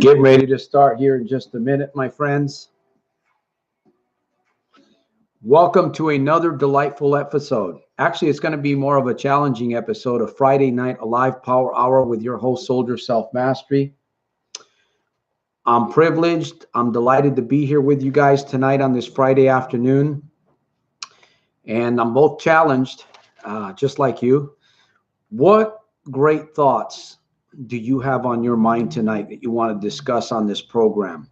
Get ready to start here in just a minute, my friends. Welcome to another delightful episode. Actually, it's going to be more of a challenging episode of Friday Night Alive Power Hour with your host, Soldier Self-Mastery. I'm privileged. I'm delighted to be here with you guys tonight on this Friday afternoon. And I'm both challenged, just like you. What great thoughts do you have on your mind tonight that you want to discuss on this program?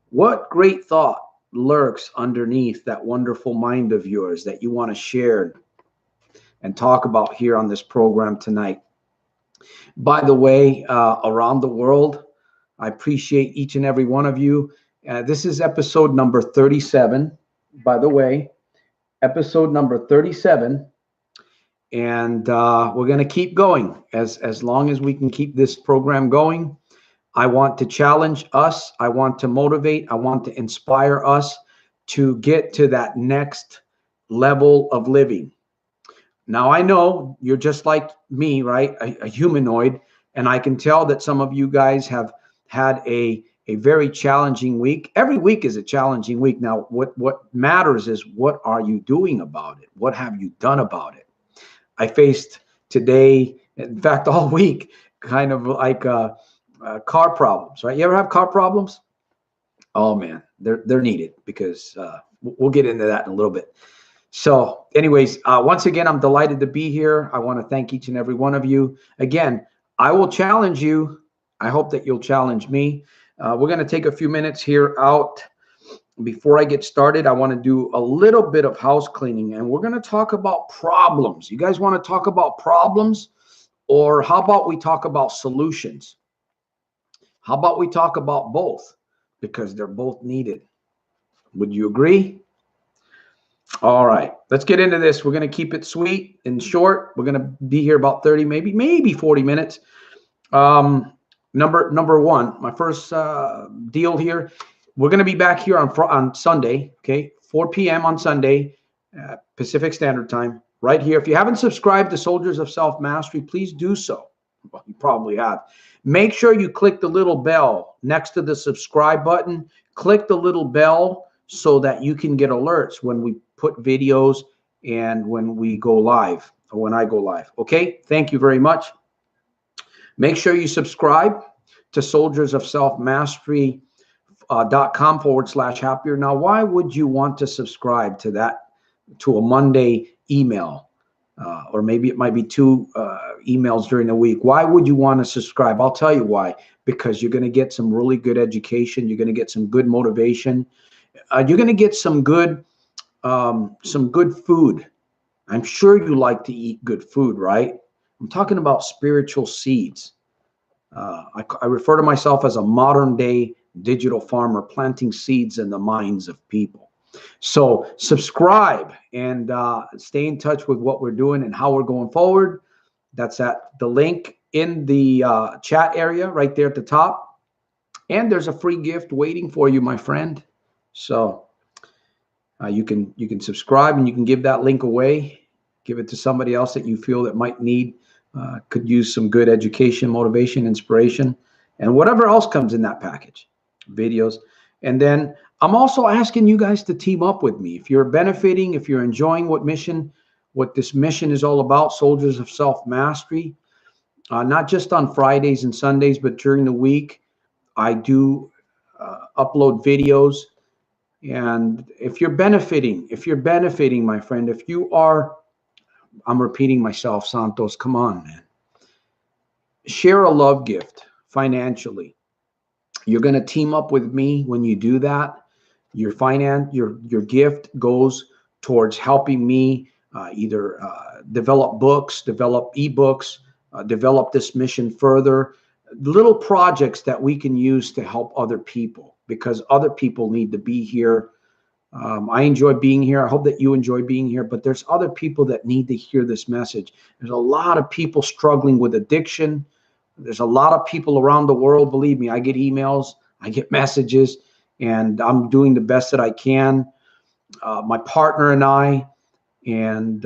What great thought lurks underneath that wonderful mind of yours that you want to share and talk about here on this program tonight? By the way, around the world, I appreciate each and every one of you. This is episode number 37, by the way, episode number 37. And we're going to keep going as long as we can keep this program going. I want to challenge us. I want to motivate. I want to inspire us to get to that next level of living. Now, I know you're just like me, right? A humanoid. And I can tell that some of you guys have had a very challenging week. Every week is a challenging week. Now, what matters is what are you doing about it? What have you done about it? I faced today, in fact, all week, kind of like car problems, right? You ever have car problems? Oh man, they're needed because we'll get into that in a little bit. So anyways, once again, I'm delighted to be here. I want to thank each and every one of you. Again, I will challenge you. I hope that you'll challenge me. We're going to take a few minutes here out. Before I get started, I want to do a little bit of house cleaning, and we're going to talk about problems. You guys want to talk about problems, or how about we talk about solutions? How about we talk about both? Because they're both needed. Would you agree? All right, let's get into this. We're going to keep it sweet and short. We're going to be here about 30, maybe 40 minutes. Number one, my first deal here. We're going to be back here on Sunday, okay, 4 p.m. on Sunday, Pacific Standard Time, right here. If you haven't subscribed to Soldiers of Self-Mastery, please do so. Well, you probably have. Make sure you click the little bell next to the subscribe button. Click the little bell so that you can get alerts when we put videos and when we go live, or when I go live, okay? Thank you very much. Make sure you subscribe to Soldiers of Self-Mastery. .com/happier. Now, why would you want to subscribe to that, to a Monday email? Or maybe it might be two emails during the week. Why would you want to subscribe? I'll tell you why. Because you're going to get some really good education. You're going to get some good motivation. You're going to get some good food. I'm sure you like to eat good food, right? I'm talking about spiritual seeds. I refer to myself as a modern day digital farmer planting seeds in the minds of people. So subscribe and stay in touch with what we're doing and how we're going forward. That's at the link in the chat area right there at the top. And there's a free gift waiting for you, my friend. So you can subscribe and you can give that link away. Give it to somebody else that you feel that might need, could use some good education, motivation, inspiration, and whatever else comes in that package. Videos. And then I'm also asking you guys to team up with me. If you're benefiting, if you're enjoying what this mission is all about, Soldiers of Self-Mastery, not just on Fridays and Sundays, but during the week, I do upload videos. And if you're benefiting, my friend, if you are, I'm repeating myself, Santos, come on, man. Share a love gift financially. You're going to team up with me when you do that. Your gift goes towards helping me either develop books, develop ebooks, develop this mission further. Little projects that we can use to help other people, because other people need to be here. I enjoy being here. I hope that you enjoy being here, but there's other people that need to hear this message. There's a lot of people struggling with addiction. There's a lot of people around the world. Believe me, I get emails, I get messages, and I'm doing the best that I can. My partner and I, and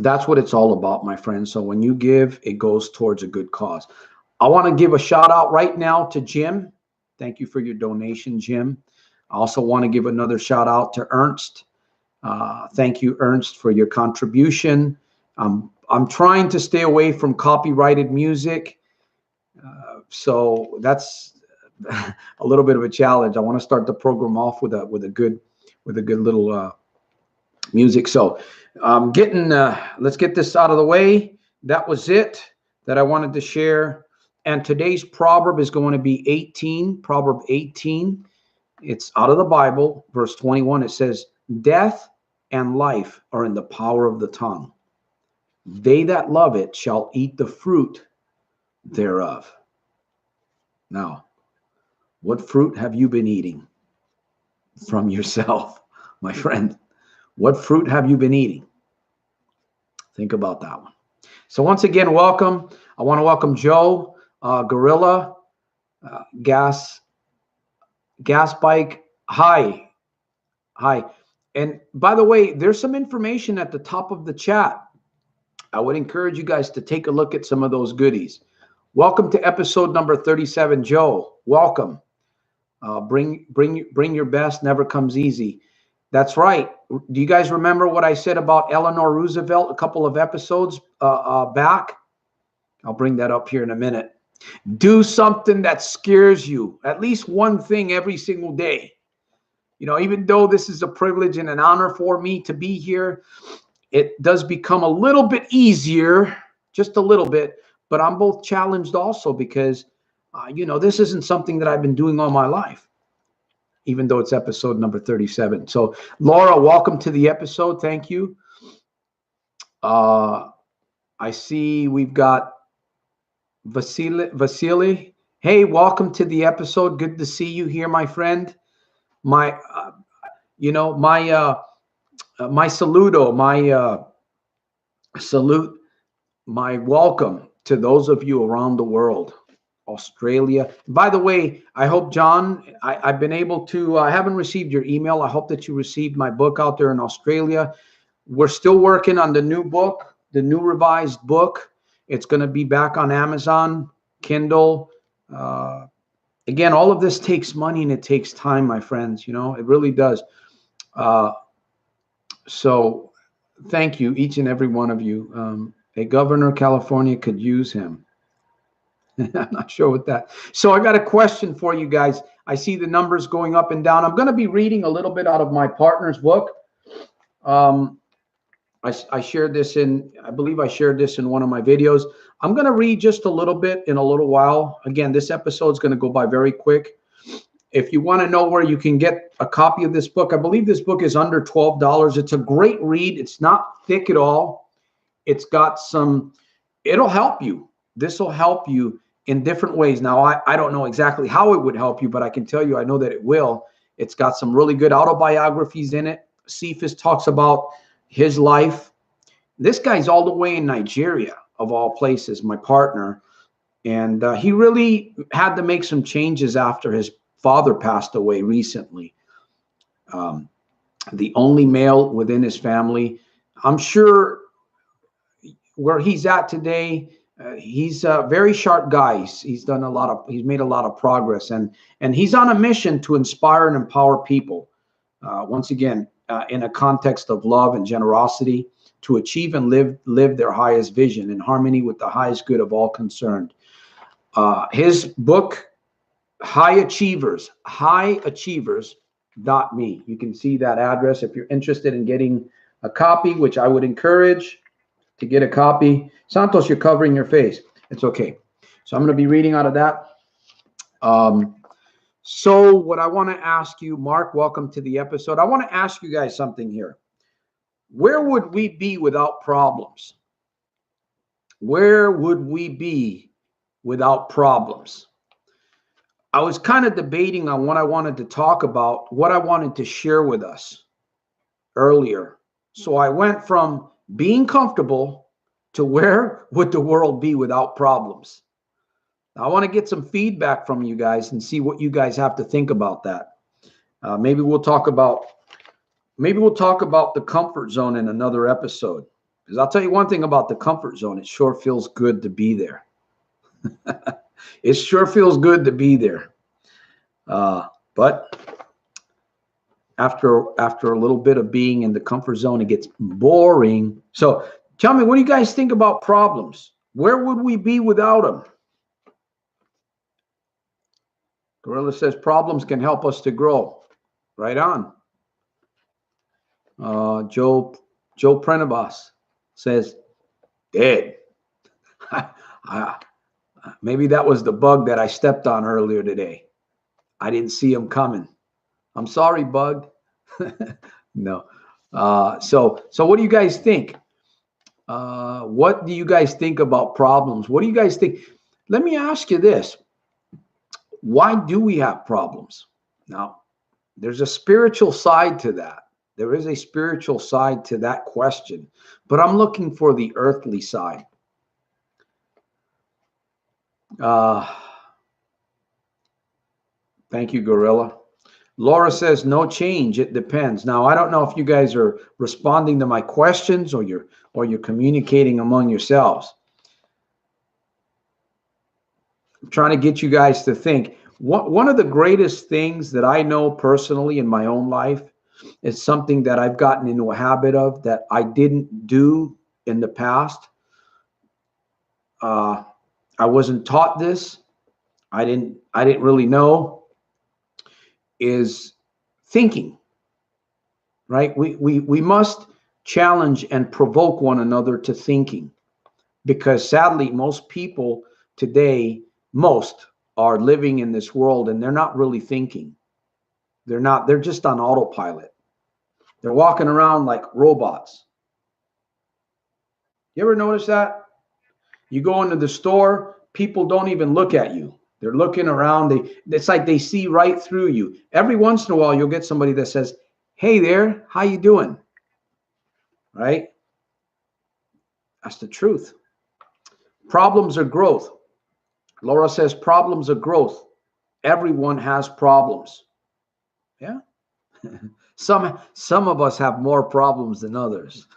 that's what it's all about, my friends. So when you give, it goes towards a good cause. I want to give a shout out right now to Jim. Thank you for your donation, Jim. I also want to give another shout out to Ernst. Thank you, Ernst, for your contribution. I'm trying to stay away from copyrighted music. So that's a little bit of a challenge. I want to start the program off with a good little music. So let's get this out of the way. That was it that I wanted to share. And today's proverb is going to be 18, Proverb 18. It's out of the Bible, verse 21. It says, death and life are in the power of the tongue. They that love it shall eat the fruit thereof. Now, what fruit have you been eating from yourself, my friend? What fruit have you been eating? Think about that one. So once again, welcome. I want to welcome Joe, Gorilla, Gas Bike. Hi. And by the way, there's some information at the top of the chat. I would encourage you guys to take a look at some of those goodies. Welcome to episode number 37, Joe. Welcome. Bring your best. Never comes easy. That's right. Do you guys remember what I said about Eleanor Roosevelt a couple of episodes back? I'll bring that up here in a minute. Do something that scares you. At least one thing every single day. You know, even though this is a privilege and an honor for me to be here, it does become a little bit easier, just a little bit. But I'm both challenged also because, this isn't something that I've been doing all my life, even though it's episode number 37. So, Laura, welcome to the episode. Thank you. I see we've got Vasily. Hey, welcome to the episode. Good to see you here, my friend. My welcome to those of you around the world, Australia. By the way, I hope, John, I've been able to, I haven't received your email. I hope that you received my book out there in Australia. We're still working on the new book, the new revised book. It's going to be back on Amazon, Kindle. Again, all of this takes money and it takes time, my friends. It really does. So thank you, each and every one of you. A governor of California could use him. I'm not sure what that. So I got a question for you guys. I see the numbers going up and down. I'm going to be reading a little bit out of my partner's book. I shared this I believe I shared this in one of my videos. I'm going to read just a little bit in a little while. Again, this episode is going to go by very quick. If you want to know where you can get a copy of this book, I believe this book is under $12. It's a great read. It's not thick at all. It's got it'll help you. This will help you in different ways. Now, I don't know exactly how it would help you, but I can tell you, I know that it will. It's got some really good autobiographies in it. Cephas talks about his life. This guy's all the way in Nigeria, of all places, my partner. And he really had to make some changes after his father passed away recently. The only male within his family. I'm sure where he's at today, he's a very sharp guy. He's made a lot of progress, and he's on a mission to inspire and empower people. Once again, in a context of love and generosity, to achieve and live their highest vision in harmony with the highest good of all concerned. His book, High Achievers, highachievers.me. You can see that address if you're interested in getting a copy, which I would encourage to get a copy. Santos, you're covering your face. It's okay. So I'm going to be reading out of that. So what I want to ask you, Mark, welcome to the episode. I want to ask you guys something here. Where would we be without problems? Where would we be without problems? I was kind of debating on what I wanted to talk about, what I wanted to share with us earlier. So I went from being comfortable to where would the world be without problems? I want to get some feedback from you guys and see what you guys have to think about that. Maybe we'll talk about the comfort zone in another episode. Because I'll tell you one thing about the comfort zone. It sure feels good to be there. It sure feels good to be there. But after a little bit of being in the comfort zone, it gets boring. So tell me, what do you guys think about problems? Where would we be without them? Gorilla says problems can help us to grow. Right on. Joe Prenabas says, dead. Maybe that was the bug that I stepped on earlier today. I didn't see him coming. I'm sorry, bug. No. So what do you guys think? What do you guys think about problems? What do you guys think? Let me ask you this. Why do we have problems? Now, there's a spiritual side to that. There is a spiritual side to that question, but I'm looking for the earthly side. Thank you, Gorilla. Laura says, no change. It depends. Now, I don't know if you guys are responding to my questions or you're communicating among yourselves. I'm trying to get you guys to think. One of the greatest things that I know personally in my own life is something that I've gotten into a habit of that I didn't do in the past. I wasn't taught this. I didn't really know. Is thinking, right? We must challenge and provoke one another to thinking, because sadly, most people today, are living in this world and they're not really thinking. They're just on autopilot. They're walking around like robots. You ever notice that? You go into the store, people don't even look at you. They're looking around. It's like they see right through you. Every once in a while, you'll get somebody that says, hey there, how you doing? Right? That's the truth. Problems are growth. Laura says problems are growth. Everyone has problems. Yeah. Some of us have more problems than others.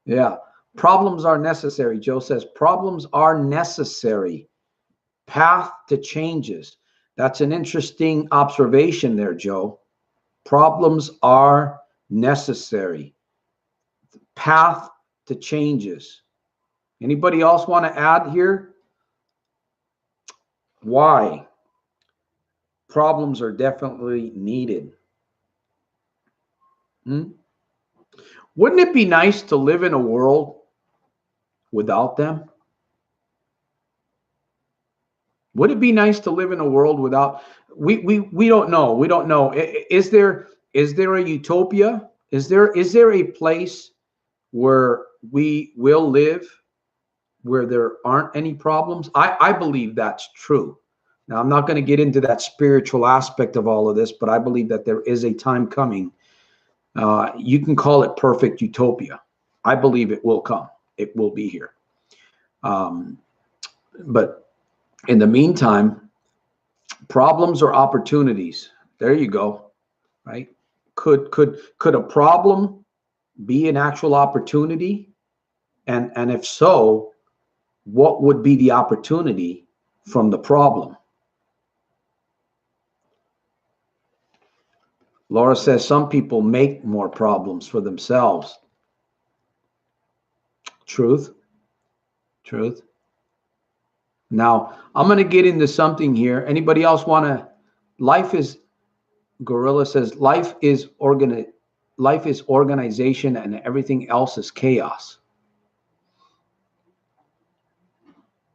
Yeah. Problems are necessary. Joe says problems are necessary. Path to changes. That's an interesting observation there, Joe. Problems are necessary. Path to changes. Anybody else want to add here? Why? Problems are definitely needed. Wouldn't it be nice to live in a world without them? Would it be nice to live in a world without? We don't know. We don't know. Is there a utopia? Is there a place where we will live where there aren't any problems? I believe that's true. Now, I'm not going to get into that spiritual aspect of all of this, but I believe that there is a time coming. You can call it perfect utopia. I believe it will come. It will be here. But in the meantime, problems or opportunities. There you go. Right? Could a problem be an actual opportunity? And if so, what would be the opportunity from the problem? Laura says some people make more problems for themselves. Truth. Truth. Now, I'm going to get into something here. Anybody else want to? Gorilla says, life is organization and everything else is chaos.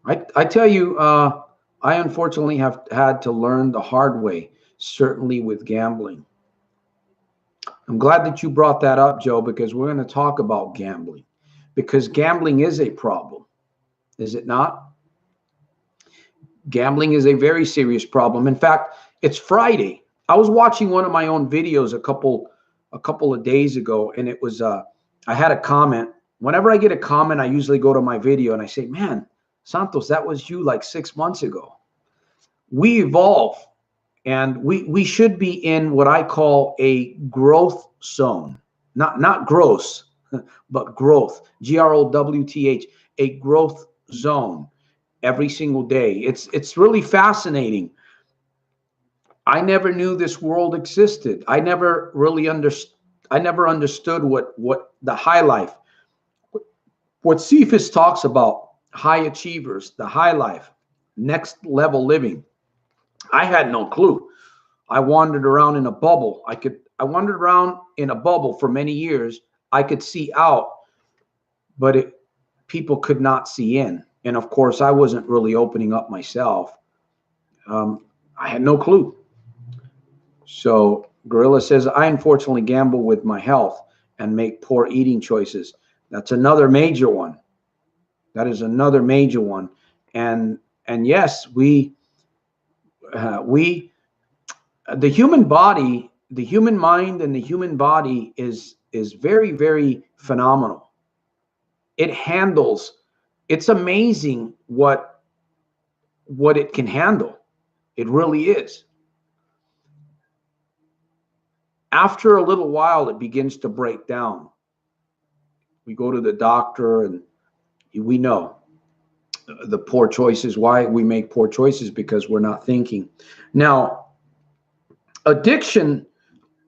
I tell you, I unfortunately have had to learn the hard way, certainly with gambling. I'm glad that you brought that up, Joe, because we're going to talk about gambling, because gambling is a problem, is it not? Gambling is a very serious problem. In fact, it's Friday. I was watching one of my own videos a couple of days ago, and it was I had a comment. Whenever I get a comment, I usually go to my video and I say, man, Santos, that was you like 6 months ago. We evolve, and we should be in what I call a growth zone. Not gross, but growth. GROWTH, a growth zone. every single day. It's really fascinating. I never knew this world existed. I never really understood. I never understood what the high life, what Cephas talks about, high achievers, the high life, next level living. I had no clue. I wandered around in a bubble. I wandered around in a bubble for many years. I could see out, but people could not see in. And of course, I wasn't really opening up myself. I had no clue. So Gorilla says, I unfortunately gamble with my health and make poor eating choices. That's another major one. That is another major one. And yes, the human body, the human mind and the human body is very, very phenomenal. It handles, it's amazing what it can handle. It really is. After a little while, it begins to break down. We go to the doctor and we know the poor choices, why we make poor choices, because we're not thinking. Now, addiction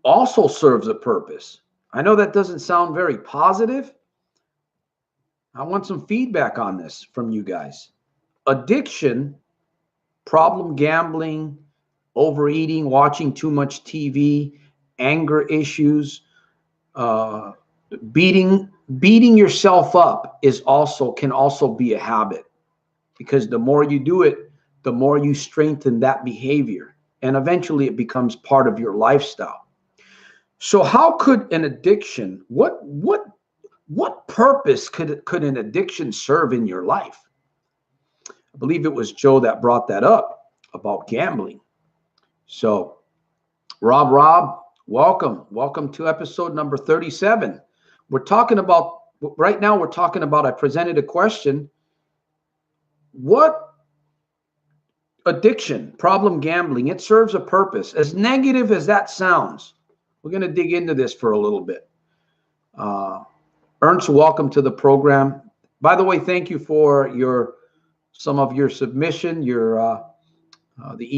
also serves a purpose. I know that doesn't sound very positive. I want some feedback on this from you guys. Addiction, problem gambling, overeating, watching too much TV, anger issues, beating yourself up can also be a habit, because the more you do it, the more you strengthen that behavior, and eventually it becomes part of your lifestyle. So how could an addiction, what purpose could an addiction serve in your life? I believe it was Joe that brought that up about gambling. So Rob, welcome to episode number 37. Right now we're talking about, I presented a question. What addiction, problem gambling, it serves a purpose. As negative as that sounds, we're going to dig into this for a little bit. Ernst, welcome to the program. By the way, thank you for some of your submission, the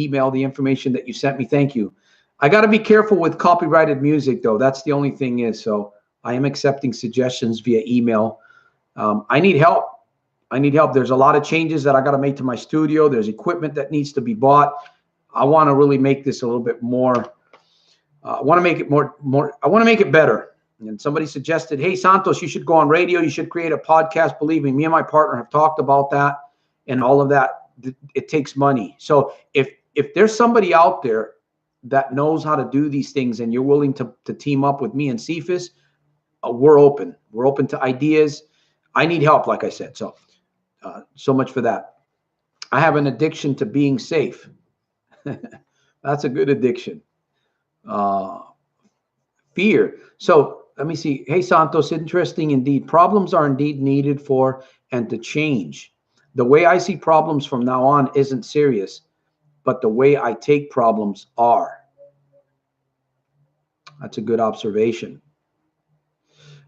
email, the information that you sent me. Thank you. I got to be careful with copyrighted music, though. That's the only thing is. So I am accepting suggestions via email. I need help. There's a lot of changes that I got to make to my studio. There's equipment that needs to be bought. I want to really make this a little bit more. I want to make it more. I want to make it better. And somebody suggested, hey, Santos, you should go on radio. You should create a podcast. Believe me and my partner have talked about that, and all of that. It takes money. So if there's somebody out there that knows how to do these things and you're willing to team up with me and Cephas, we're open. We're open to ideas. I need help, like I said. So much for that. I have an addiction to being safe. That's a good addiction. Fear. So let me see. Hey, Santos, interesting indeed. Problems are indeed needed for and to change. The way I see problems from now on isn't serious, but the way I take problems are. That's a good observation.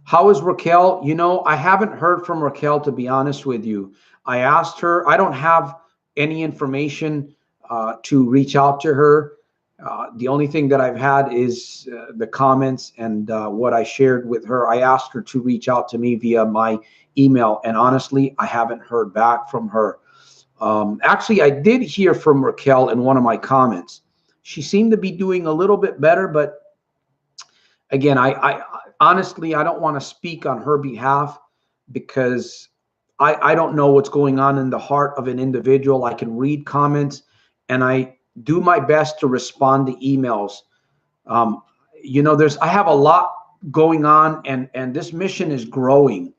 How is Raquel? I haven't heard from Raquel, to be honest with you. I asked her. I don't have any information to reach out to her. The only thing that I've had is the comments and what I shared with her. I asked her to reach out to me via my email, and honestly, I haven't heard back from her. Actually, I did hear from Raquel in one of my comments. She seemed to be doing a little bit better, but again, I honestly, I don't want to speak on her behalf, because I don't know what's going on in the heart of an individual. I can read comments, and I do my best to respond to emails. I have a lot going on, and this mission is growing,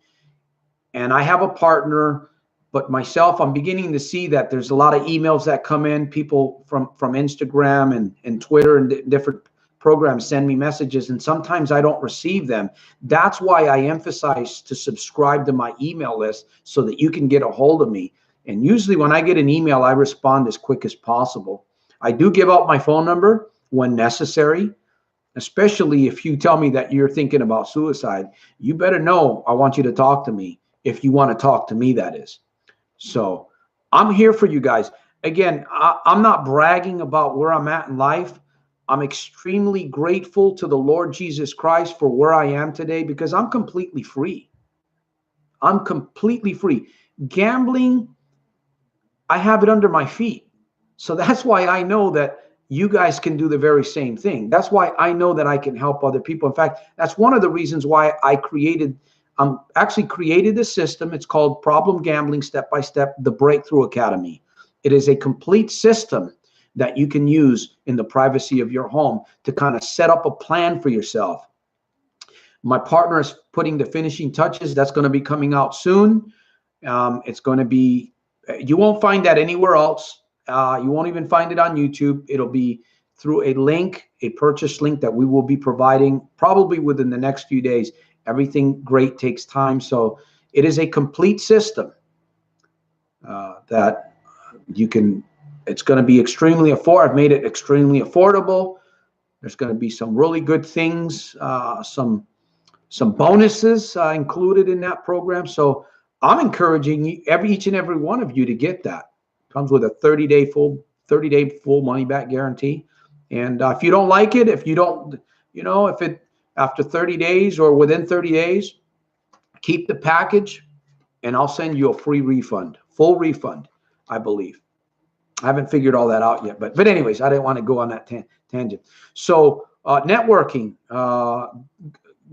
and I have a partner, but myself, I'm beginning to see that there's a lot of emails that come in. People from Instagram and Twitter and different programs send me messages, and sometimes I don't receive them. That's why I emphasize to subscribe to my email list so that you can get a hold of me. And usually when I get an email, I respond as quick as possible. I do give out my phone number when necessary, especially if you tell me that you're thinking about suicide. You better know I want you to talk to me, if you want to talk to me, that is. So I'm here for you guys. Again, I'm not bragging about where I'm at in life. I'm extremely grateful to the Lord Jesus Christ for where I am today because I'm completely free. I'm completely free. Gambling, I have it under my feet. So that's why I know that you guys can do the very same thing. That's why I know that I can help other people. In fact, that's one of the reasons why I actually created this system. It's called Problem Gambling Step by Step, the Breakthrough Academy. It is a complete system that you can use in the privacy of your home to kind of set up a plan for yourself. My partner is putting the finishing touches. That's going to be coming out soon. It's going to be, you won't find that anywhere else. You won't even find it on YouTube. It'll be through a link, a purchase link that we will be providing probably within the next few days. Everything great takes time. So it is a complete system that you can, it's going to be extremely affordable. I've made it extremely affordable. There's going to be some really good things, some bonuses included in that program. So I'm encouraging you, each and every one of you to get that. Comes with a 30-day full money back guarantee. And if you don't like it, if you don't, if it after 30 days or within 30 days, keep the package and I'll send you a free refund, full refund, I believe. I haven't figured all that out yet, but anyways, I didn't want to go on that tangent. So networking,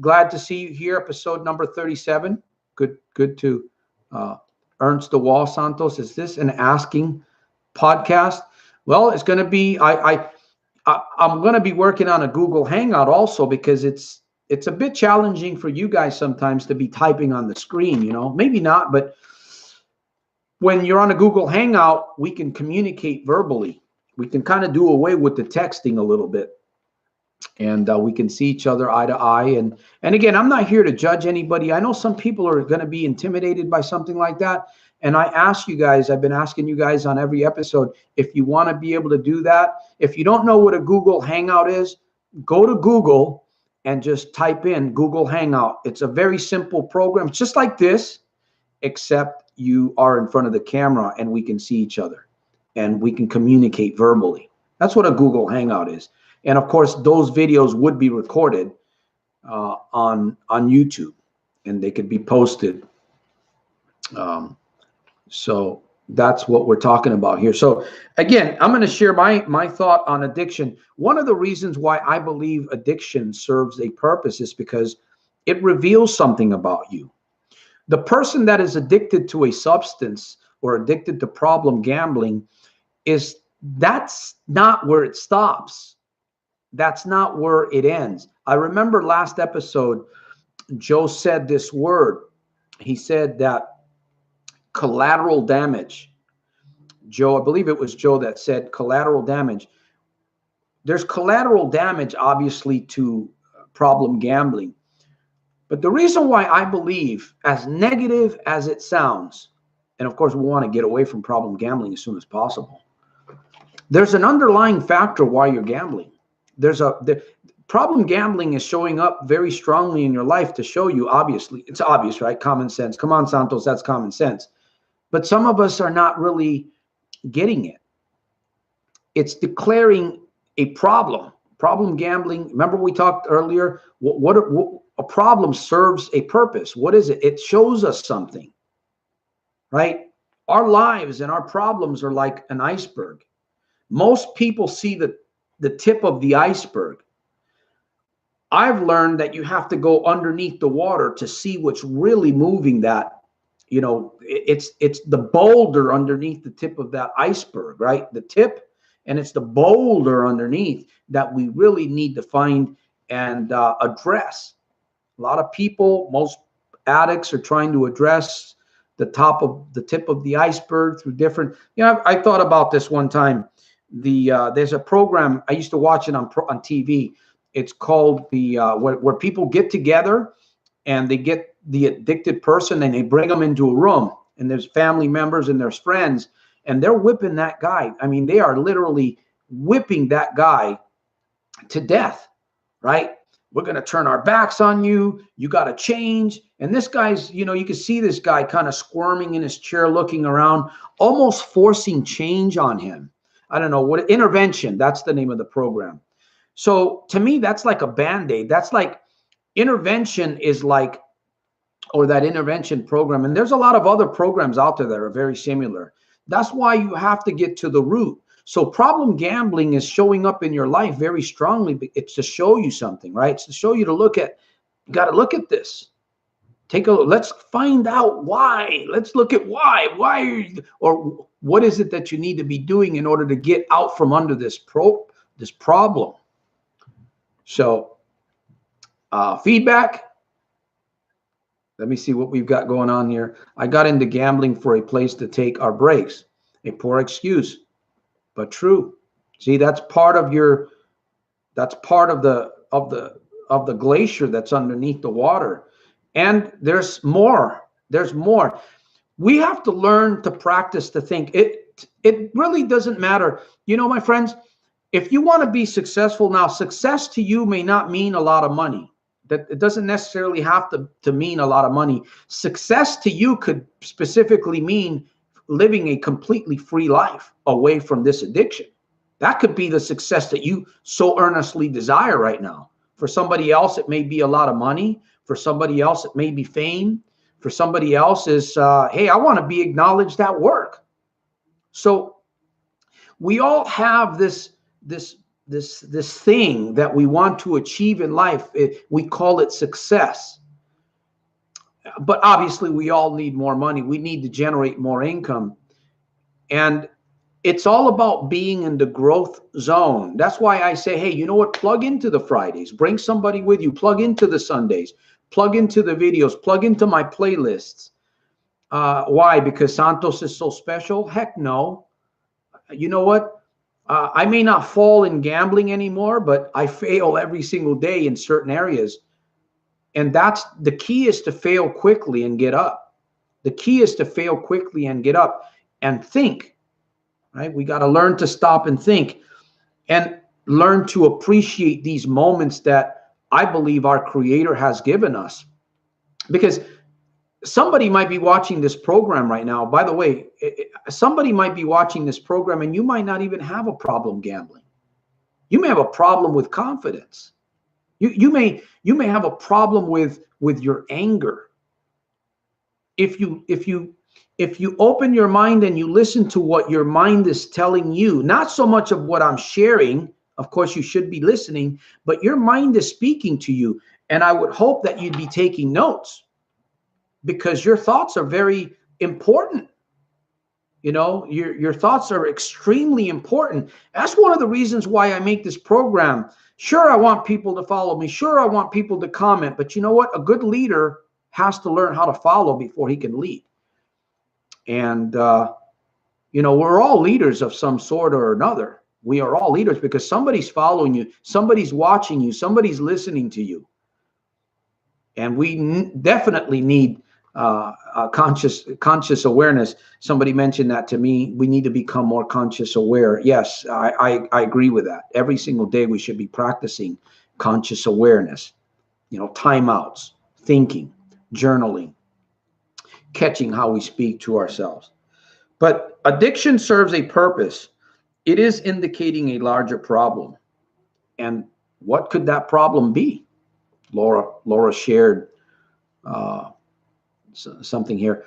glad to see you here, episode number 37. Good to Ernst the Wall Santos. Is this an asking podcast? Well, it's going to be. I'm going to be working on a Google Hangout also because it's a bit challenging for you guys sometimes to be typing on the screen. Maybe not, but when you're on a Google Hangout, we can communicate verbally. We can kind of do away with the texting a little bit. And we can see each other eye to eye. And again, I'm not here to judge anybody. I know some people are going to be intimidated by something like that. And I ask you guys, I've been asking you guys on every episode, if you want to be able to do that. If you don't know what a Google Hangout is, go to Google and just type in Google Hangout. It's a very simple program. It's just like this, except you are in front of the camera and we can see each other and we can communicate verbally. That's what a Google Hangout is. And of course, those videos would be recorded on YouTube, and they could be posted. So that's what we're talking about here. So again, I'm going to share my thought on addiction. One of the reasons why I believe addiction serves a purpose is because it reveals something about you. The person that is addicted to a substance or addicted to problem gambling that's not where it stops. That's not where it ends. I remember last episode, Joe said this word. He said that collateral damage. Joe, I believe it was Joe that said collateral damage. There's collateral damage, obviously, to problem gambling. But the reason why I believe, as negative as it sounds, and of course we want to get away from problem gambling as soon as possible, there's an underlying factor why you're gambling. The problem gambling is showing up very strongly in your life to show you, obviously, it's obvious, right? Common sense. Come on, Santos, that's common sense. But some of us are not really getting it. It's declaring a problem. Problem gambling. Remember we talked earlier, what a problem serves a purpose. What is it? It shows us something, right? Our lives and our problems are like an iceberg. Most people see the tip of the iceberg. I've learned that you have to go underneath the water to see what's really moving that. It's the boulder underneath the tip of that iceberg, right? The tip, and it's the boulder underneath that we really need to find and address. A lot of people, most addicts, are trying to address the tip of the iceberg through different. I thought about this one time. There's a program I used to watch it on TV. It's called where people get together and they get the addicted person and they bring them into a room, and there's family members and there's friends, and they're whipping that guy. I mean, they are literally whipping that guy to death, right? we're going to turn our backs on you. You got to change. And this guy's, you know, you can see this guy kind of squirming in his chair, looking around, almost forcing change on him. I don't know what intervention. That's the name of the program. So to me, that's like a Band-Aid. That's like intervention is like, or that intervention program. And there's a lot of other programs out there that are very similar. That's why you have to get to the root. So problem gambling is showing up in your life very strongly. It's to show you something, right? It's to show you to look at, you got to look at this. Take a look. Let's find out why. Let's look at why. Why are you, or what is it that you need to be doing in order to get out from under this problem? So feedback. Let me see what we've got going on here. I got into gambling for a place to take our breaks. A poor excuse, but true. See, that's part of your, that's part of the glacier that's underneath the water. And there's more. There's more. We have to learn to practice to think. It really doesn't matter. You know, my friends, if you want to be successful now, success to you may not mean a lot of money. That it doesn't necessarily have to mean a lot of money. Success to you could specifically mean living a completely free life away from this addiction. That could be the success that you so earnestly desire right now. For somebody else, it may be a lot of money. For somebody else, it may be fame. For somebody else is, hey, I want to be acknowledged at work. So we all have this thing that we want to achieve in life. We call it success. But obviously, we all need more money. We need to generate more income. And it's all about being in the growth zone. That's why I say, hey, you know what? Plug into the Fridays. Bring somebody with you. Plug into the Sundays. Plug into the videos. Plug into my playlists. Why? Because Santos is so special? Heck no. You know what? I may not fall in gambling anymore, but I fail every single day in certain areas. And that's the key, is to fail quickly and get up. The key is to fail quickly and get up and think, right? We got to learn to stop and think and learn to appreciate these moments that I believe our Creator has given us. Because somebody might be watching this program right now. By the way, somebody might be watching this program and you might not even have a problem gambling. You may have a problem with confidence. You may have a problem with your anger. If you open your mind and you listen to what your mind is telling you, not so much of what I'm sharing, of course you should be listening, but your mind is speaking to you. And I would hope that you'd be taking notes, because your thoughts are very important. You know, your thoughts are extremely important. That's one of the reasons why I make this program. Sure, I want people to follow me. Sure, I want people to comment. But you know what? A good leader has to learn how to follow before he can lead. And, you know, we're all leaders of some sort or another. We are all leaders because somebody's following you. Somebody's watching you. Somebody's listening to you. And we definitely need conscious awareness. Somebody mentioned that to me. We need to become more conscious aware. Yes, I agree with that. Every single day we should be practicing conscious awareness. You know, timeouts, thinking, journaling, catching how we speak to ourselves. But addiction serves a purpose. It is indicating a larger problem. And what could that problem be? Laura shared something here.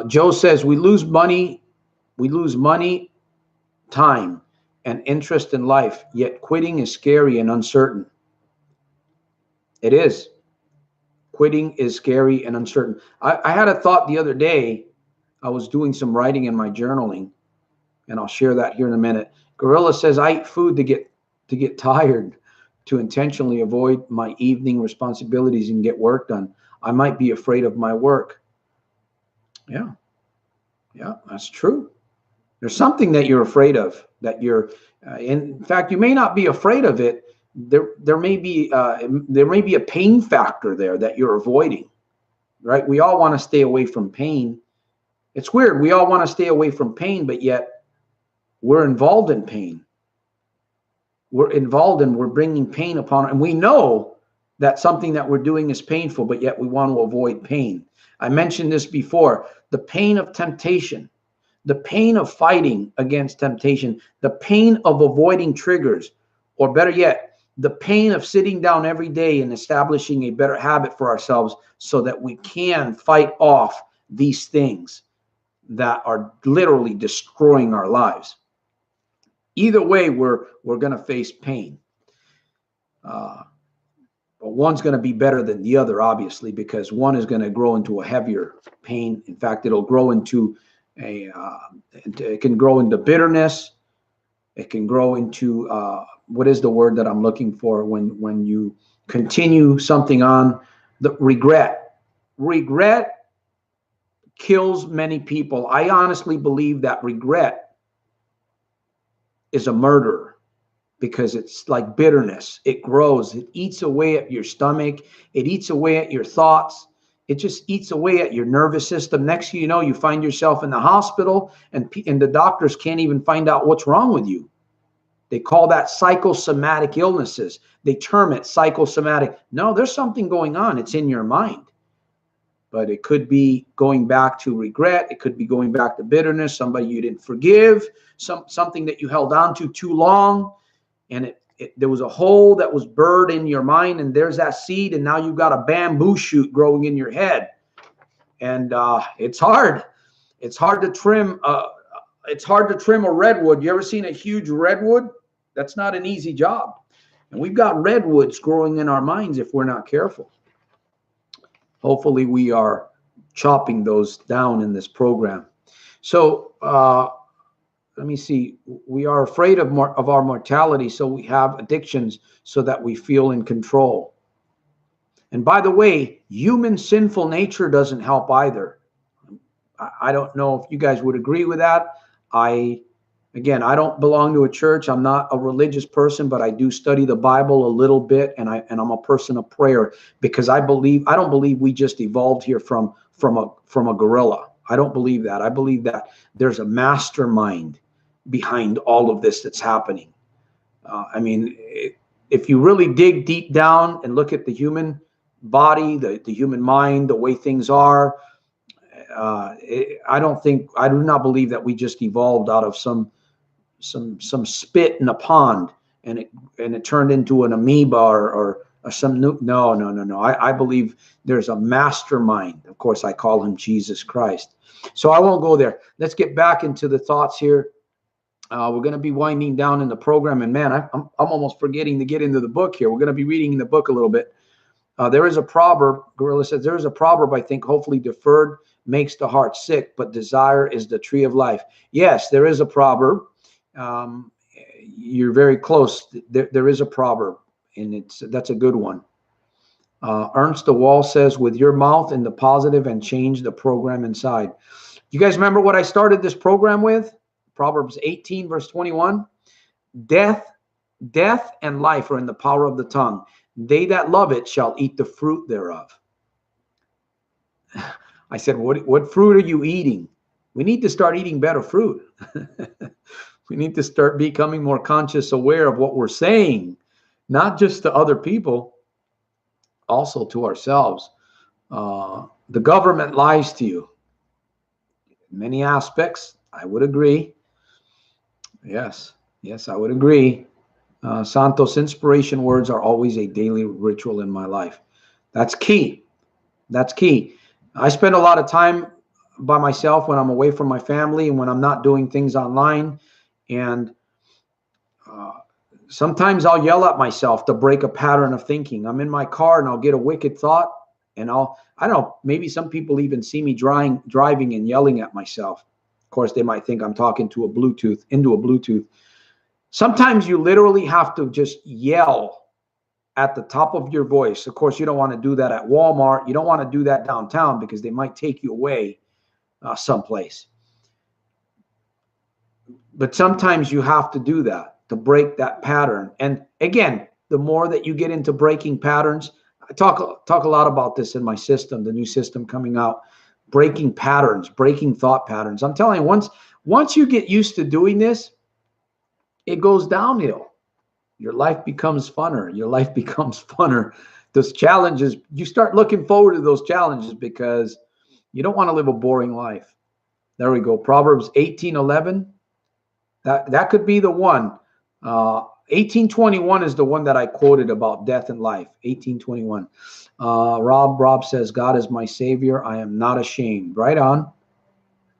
Joe says we lose money, time, and interest in life, yet quitting is scary and uncertain. It is. Quitting is scary and uncertain. I had a thought the other day. I was doing some writing in my journaling, and I'll share that here in a minute. Gorilla says I eat food to get tired, to intentionally avoid my evening responsibilities and get work done. I might be afraid of my work. Yeah, that's true. There's something that you're afraid of, that you're, in fact, you may not be afraid of it. There may be a pain factor there that you're avoiding, right? We all want to stay away from pain. It's weird. We all want to stay away from pain, but yet we're involved in pain. We're bringing pain upon it. And we know that something that we're doing is painful, but yet we want to avoid pain. I mentioned this before, the pain of temptation, the pain of fighting against temptation, the pain of avoiding triggers, or better yet, the pain of sitting down every day and establishing a better habit for ourselves so that we can fight off these things that are literally destroying our lives. Either way, we're going to face pain. But one's going to be better than the other, obviously, because one is going to grow into a heavier pain. In fact, it'll grow into it can grow into bitterness. It can grow into what is the word that I'm looking for when you continue something on? The regret. Regret kills many people. I honestly believe that regret is a murderer, because it's like bitterness. It grows. It eats away at your stomach. It eats away at your thoughts. It just eats away at your nervous system. Next thing you know, you find yourself in the hospital, and the doctors can't even find out what's wrong with you. They call that psychosomatic illnesses. They term it psychosomatic. No, there's something going on. It's in your mind. But it could be going back to regret. It could be going back to bitterness, somebody you didn't forgive, something that you held on to too long. And there was a hole that was burrowed in your mind, and there's that seed, and now you've got a bamboo shoot growing in your head. And it's hard. It's hard to trim. It's hard to trim a redwood. You ever seen a huge redwood? That's not an easy job. And we've got redwoods growing in our minds if we're not careful. Hopefully we are chopping those down in this program. So let me see. We are afraid of our mortality, so we have addictions so that we feel in control. And by the way, human sinful nature doesn't help either. I don't know if you guys would agree with that. Again, I don't belong to a church. I'm not a religious person, but I do study the Bible a little bit, and I'm a person of prayer, because I don't believe we just evolved here from a gorilla. I don't believe that. I believe that there's a mastermind behind all of this that's happening. I mean, if you really dig deep down and look at the human body, the human mind, the way things are, I do not believe that we just evolved out of some spit in a pond and it turned into an amoeba or some new. No. I believe there's a mastermind. Of course, I call him Jesus Christ. So I won't go there. Let's get back into the thoughts here. We're going to be winding down in the program, and man, I'm almost forgetting to get into the book here. We're going to be reading the book a little bit. There is a proverb. Gorilla says there is a proverb. I think hopefully deferred makes the heart sick, but desire is the tree of life. Yes, there is a proverb. You're very close. There is a proverb, and that's a good one. Ernst de Wall says, with your mouth in the positive and change the program inside. You guys remember what I started this program with? Proverbs 18, verse 21. Death and life are in the power of the tongue. They that love it shall eat the fruit thereof. I said, what fruit are you eating? We need to start eating better fruit. We need to start becoming more conscious, aware of what we're saying, not just to other people, also to ourselves. The government lies to you. In many aspects, I would agree. Yes, I would agree. Santos, inspiration words are always a daily ritual in my life. That's key. That's key. I spend a lot of time by myself when I'm away from my family and when I'm not doing things online. And sometimes I'll yell at myself to break a pattern of thinking. I'm in my car and I'll get a wicked thought, and I don't know, maybe some people even see me driving and yelling at myself. Of course, they might think I'm talking into a Bluetooth. Sometimes you literally have to just yell at the top of your voice. Of course, you don't want to do that at Walmart. You don't want to do that downtown because they might take you away someplace. But sometimes you have to do that to break that pattern. And again, the more that you get into breaking patterns, I talk a lot about this in my system, the new system coming out, breaking patterns, breaking thought patterns. I'm telling you, once you get used to doing this, it goes downhill. Your life becomes funner. Your life becomes funner Those challenges, you start looking forward to those challenges because you don't want to live a boring life. There we go. Proverbs 18:11. That could be the one. 18:21 is the one that I quoted about death and life. 18:21. Rob says, God is my savior. I am not ashamed. Right on.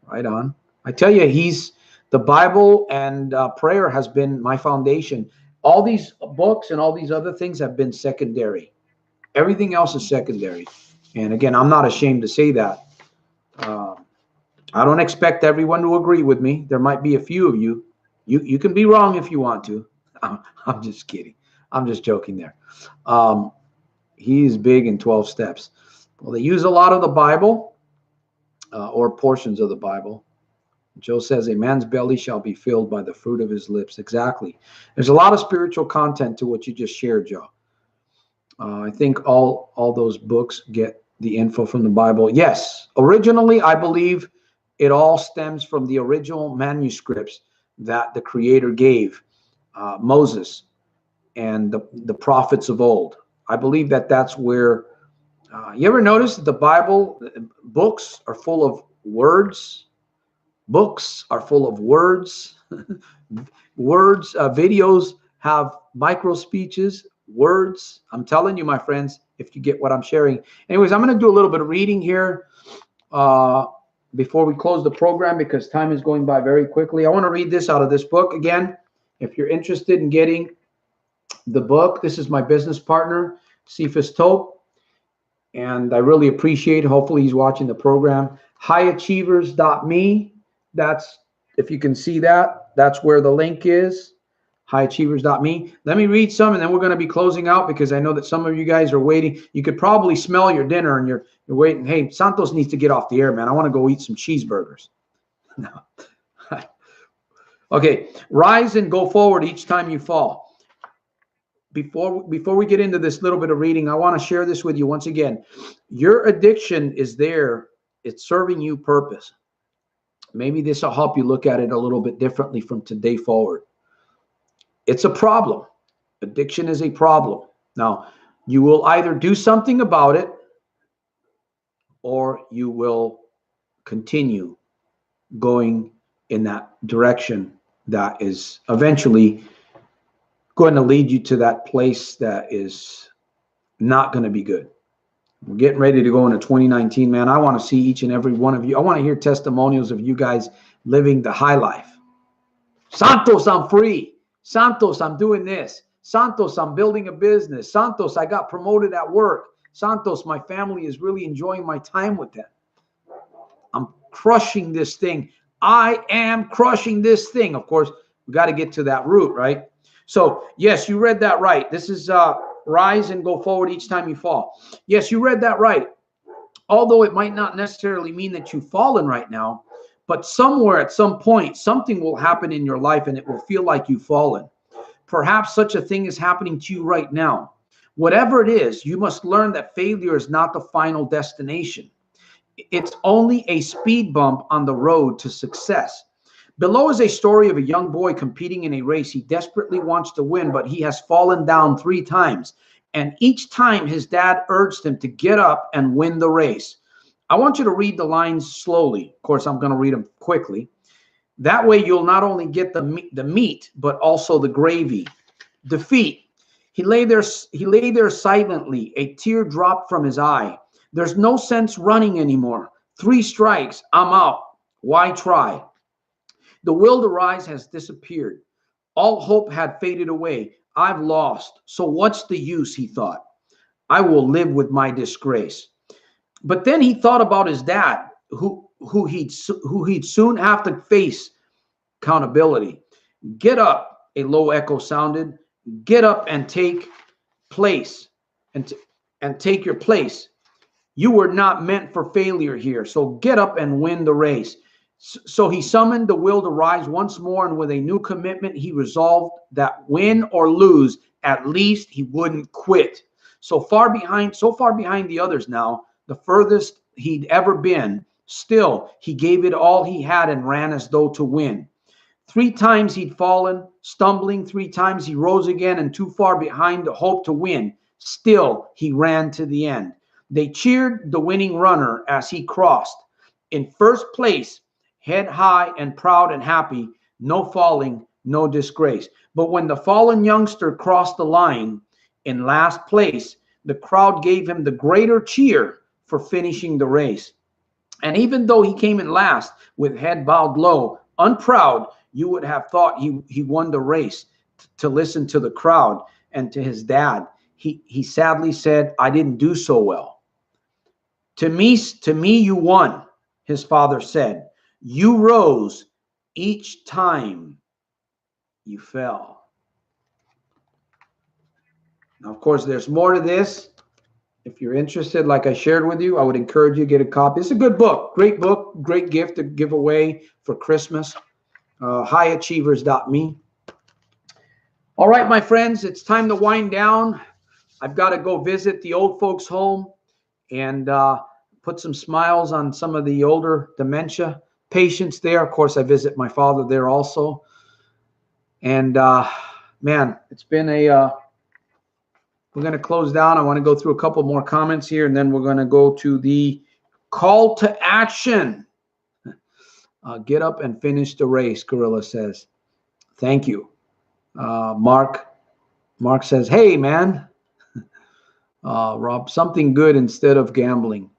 Right on. I tell you, the Bible and prayer has been my foundation. All these books and all these other things have been secondary. Everything else is secondary. And again, I'm not ashamed to say that. I don't expect everyone to agree with me. There might be a few of you. You can be wrong if you want to. I'm just kidding. I'm just joking there. He's big in 12 steps. Well, they use a lot of the Bible or portions of the Bible. Joe says, a man's belly shall be filled by the fruit of his lips. Exactly. There's a lot of spiritual content to what you just shared, Joe. I think all those books get the info from the Bible. Yes, originally, I believe it all stems from the original manuscripts that the Creator gave Moses and the prophets of old. I believe that that's where, you ever notice that the Bible books are full of words? Books are full of words. Words, videos have micro speeches, words. I'm telling you, my friends, if you get what I'm sharing. Anyways, I'm going to do a little bit of reading here before we close the program because time is going by very quickly. I want to read this out of this book again. If you're interested in getting the book, this is my business partner, Cephas Tope, and I really appreciate it. Hopefully he's watching the program. Highachievers.me. That's, if you can see that, that's where the link is. Highachievers.me. Let me read some, and then we're going to be closing out because I know that some of you guys are waiting. You could probably smell your dinner, and you're waiting. Hey, Santos needs to get off the air, man. I want to go eat some cheeseburgers. No. Okay. Rise and go forward each time you fall. Before we get into this little bit of reading, I want to share this with you once again. Your addiction is there. It's serving you purpose. Maybe this will help you look at it a little bit differently from today forward. It's a problem. Addiction is a problem. Now, you will either do something about it or you will continue going in that direction that is eventually going to lead you to that place that is not going to be good. We're getting ready to go into 2019, man. I want to see each and every one of you. I want to hear testimonials of you guys living the high life. Santos, I'm free. Santos, I'm doing this. Santos, I'm building a business. Santos, I got promoted at work. Santos, my family is really enjoying my time with them. I'm crushing this thing. I am crushing this thing. Of course, we got to get to that root, right? So, yes, you read that right. This is rise and go forward each time you fall. Yes, you read that right. Although it might not necessarily mean that you've fallen right now, but somewhere at some point, something will happen in your life and it will feel like you've fallen. Perhaps such a thing is happening to you right now. Whatever it is, you must learn that failure is not the final destination. It's only a speed bump on the road to success. Below is a story of a young boy competing in a race. He desperately wants to win, but he has fallen down 3 times. And each time his dad urged him to get up and win the race. I want you to read the lines slowly. Of course, I'm going to read them quickly. That way you'll not only get the meat, but also the gravy. Defeat. He lay there silently. A tear dropped from his eye. There's no sense running anymore. 3 strikes. I'm out. Why try? The will to rise has disappeared. All hope had faded away. I've lost. So what's the use, he thought. I will live with my disgrace. But then he thought about his dad, who he'd soon have to face accountability. Get up, a low echo sounded. Get up and take place and take your place. You were not meant for failure here. So get up and win the race. So he summoned the will to rise once more, and with a new commitment, he resolved that win or lose, at least he wouldn't quit. So far behind the others now, the furthest he'd ever been, still he gave it all he had and ran as though to win. 3 times he'd fallen, stumbling. 3 times he rose again, and too far behind to hope to win. Still, he ran to the end. They cheered the winning runner as he crossed. In first place, head high and proud and happy, no falling, no disgrace. But when the fallen youngster crossed the line in last place, the crowd gave him the greater cheer for finishing the race. And even though he came in last with head bowed low, unproud, you would have thought he won the race. To listen to the crowd and to his dad, he sadly said, I didn't do so well. To me, you won, his father said. You rose each time you fell. Now, of course, there's more to this. If you're interested, like I shared with you, I would encourage you to get a copy. It's a good book, great gift to give away for Christmas. Highachievers.me. All right, my friends, it's time to wind down. I've got to go visit the old folks' home and put some smiles on some of the older dementia patients there. Of course, I visit my father there also. And man, it's been we're going to close down. I want to go through a couple more comments here, and then we're going to go to the call to action. Get up and finish the race, Gorilla says. Thank you. Mark says, hey, man. Rob, something good instead of gambling.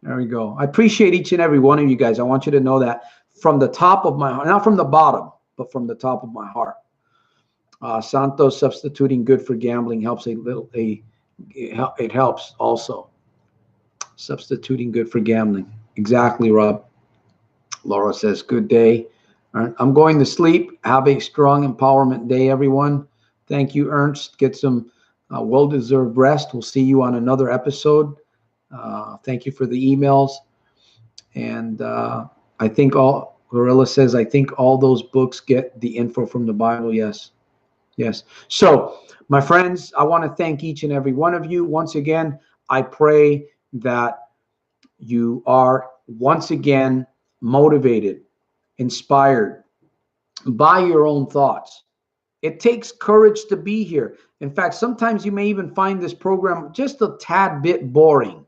There we go. I appreciate each and every one of you guys. I want you to know that from the top of my heart, not from the bottom, but from the top of my heart. Santos, substituting good for gambling helps a little. It helps also. Substituting good for gambling. Exactly, Rob. Laura says, good day. All right, I'm going to sleep. Have a strong empowerment day, everyone. Thank you, Ernst. Get some well-deserved rest. We'll see you on another episode. Thank you for the emails. And I think Gorilla says, I think all those books get the info from the Bible. Yes. Yes. So, my friends, I want to thank each and every one of you. Once again, I pray that you are once again motivated, inspired by your own thoughts. It takes courage to be here. In fact, sometimes you may even find this program just a tad bit boring.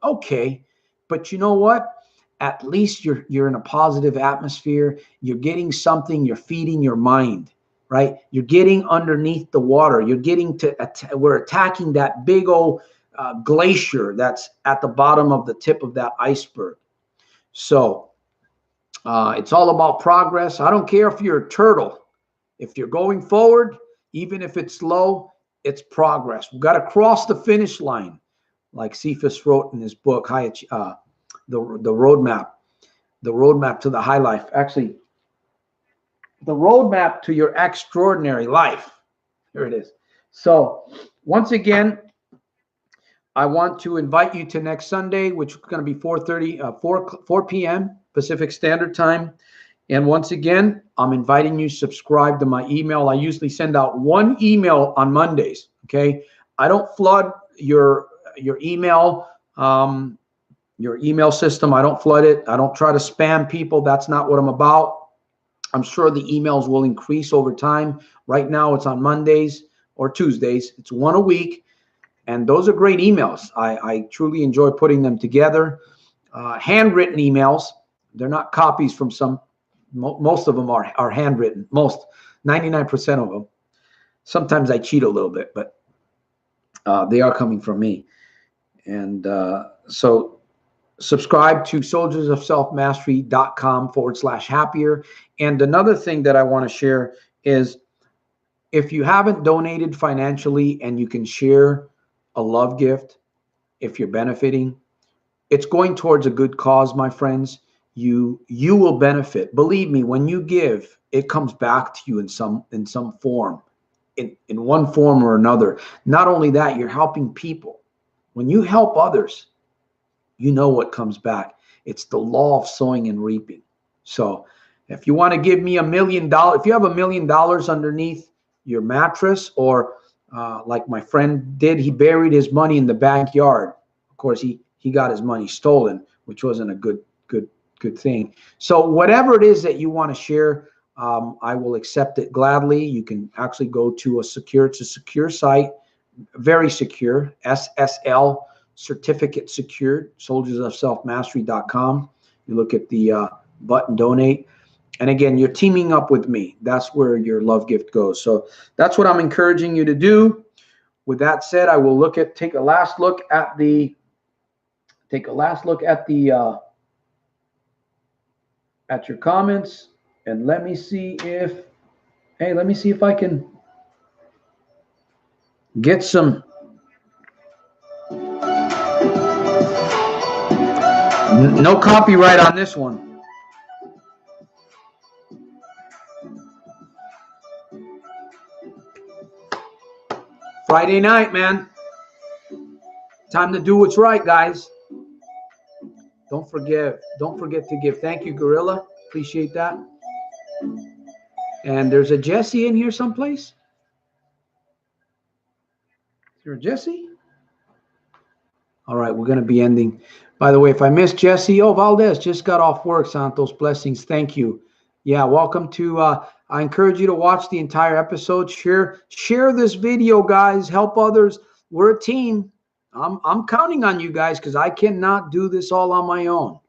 Okay, but you know what? At least you're in a positive atmosphere. You're getting something. You're feeding your mind, right? You're getting underneath the water. You're getting to, we're attacking that big old glacier that's at the bottom of the tip of that iceberg. So it's all about progress. I don't care if you're a turtle. If you're going forward, even if it's slow, it's progress. We've got to cross the finish line, like Cephas wrote in his book, the roadmap to the high life. Actually, the roadmap to your extraordinary life. Here it is. So once again, I want to invite you to next Sunday, which is going to be 4 p.m. Pacific Standard Time. And once again, I'm inviting you to subscribe to my email. I usually send out one email on Mondays. Okay. I don't flood your email system. I don't flood it. I don't try to spam people. That's not what I'm about. I'm sure the emails will increase over time. Right now it's on Mondays or Tuesdays. It's one a week. And those are great emails. I truly enjoy putting them together. Handwritten emails. They're not copies from some. Most of them are handwritten. 99% of them. Sometimes I cheat a little bit, but they are coming from me. And so subscribe to soldiersofselfmastery.com/happier. And another thing that I want to share is if you haven't donated financially and you can share a love gift, if you're benefiting, it's going towards a good cause, my friends. You will benefit. Believe me, when you give, it comes back to you in some form, in one form or another. Not only that, you're helping people. When you help others, you know what comes back. It's the law of sowing and reaping. So if you want to give me $1 million, if you have $1 million underneath your mattress, or like my friend did, he buried his money in the backyard. Of course, he got his money stolen, which wasn't a good thing. So whatever it is that you want to share, I will accept it gladly. You can actually go to it's a secure site, very secure, SSL, certificate secured, soldiersofselfmastery.com. You look at the button donate. And again, you're teaming up with me. That's where your love gift goes. So that's what I'm encouraging you to do. With that said, I will take a last look at the at your comments, and let me see if I can get some. No copyright on this one. Friday night, man. Time to do what's right, guys. Don't forget to give. Thank you, Gorilla. Appreciate that. And there's a Jesse in here someplace. Is there a Jesse? All right, we're going to be ending. By the way, if I missed Jesse, Valdez just got off work. Santos, blessings. Thank you. Yeah, welcome to. I encourage you to watch the entire episode. Share this video, guys. Help others. We're a team. I'm counting on you guys because I cannot do this all on my own.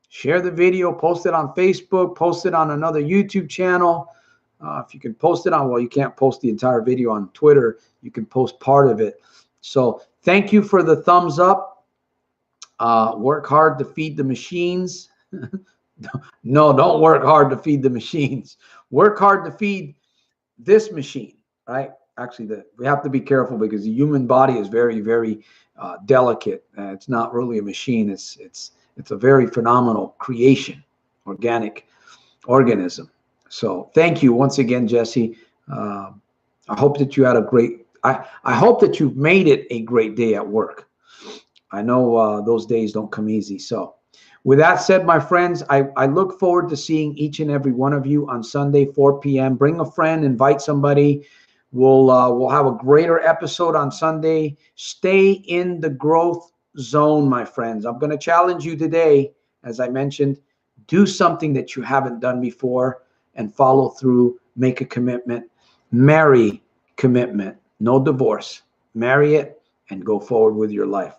Share the video, post it on Facebook, post it on another YouTube channel. If you can post it on, well, you can't post the entire video on Twitter. You can post part of it. So thank you for the thumbs up. Work hard to feed the machines. No, don't work hard to feed the machines. Work hard to feed this machine, right? Actually, we have to be careful because the human body is very, very delicate. It's not really a machine. It's a very phenomenal creation, organic organism. So thank you once again, Jesse. I hope that you had a great. I hope that you've made it a great day at work. I know those days don't come easy. So with that said, my friends, I look forward to seeing each and every one of you on Sunday, 4 p.m. Bring a friend, invite somebody. We'll have a greater episode on Sunday. Stay in the growth zone, my friends. I'm going to challenge you today, as I mentioned, do something that you haven't done before and follow through, make a commitment, marry commitment, no divorce, marry it and go forward with your life.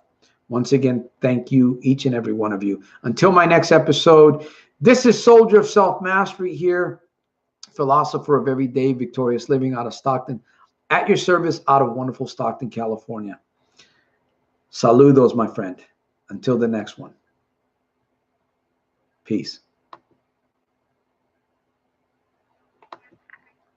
Once again, thank you, each and every one of you. Until my next episode, this is Soldier of Self-Mastery here, philosopher of everyday victorious living out of Stockton, at your service out of wonderful Stockton, California. Saludos, my friend. Until the next one. Peace.